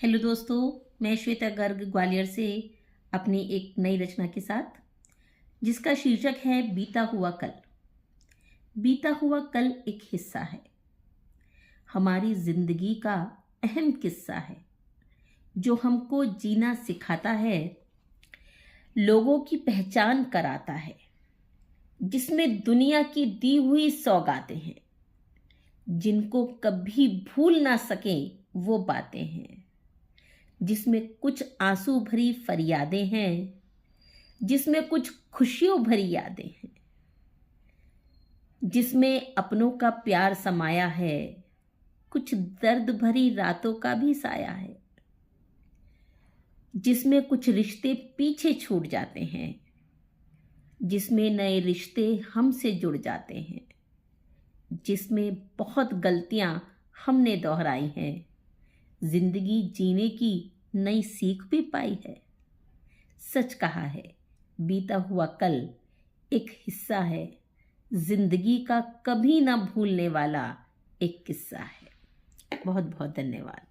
Hello दोस्तों, मैं श्वेता गर्ग ग्वालियर से अपनी एक नई रचना के साथ, जिसका शीर्षक है बीता हुआ कल। बीता हुआ कल एक हिस्सा है, हमारी जिंदगी का अहम किस्सा है, जो हमको जीना सिखाता है, लोगों की पहचान कराता है, जिसमें दुनिया की दी हुई सौगातें हैं, जिनको कभी भूल ना सकें वो बातें हैं, जिसमें कुछ आंसू भरी फरियादें हैं, जिसमें कुछ खुशियों भरी यादें हैं, जिसमें अपनों का प्यार समाया है, कुछ दर्द भरी रातों का भी साया है, जिसमें कुछ रिश्ते पीछे छूट जाते हैं, जिसमें नए रिश्ते हमसे जुड़ जाते हैं, जिसमें बहुत गलतियां हमने दोहराई हैं, जिंदगी जीने की नई सीख भी पाई है। सच कहा है, बीता हुआ कल एक हिस्सा है, जिंदगी का कभी ना भूलने वाला एक किस्सा है। बहुत बहुत धन्यवाद।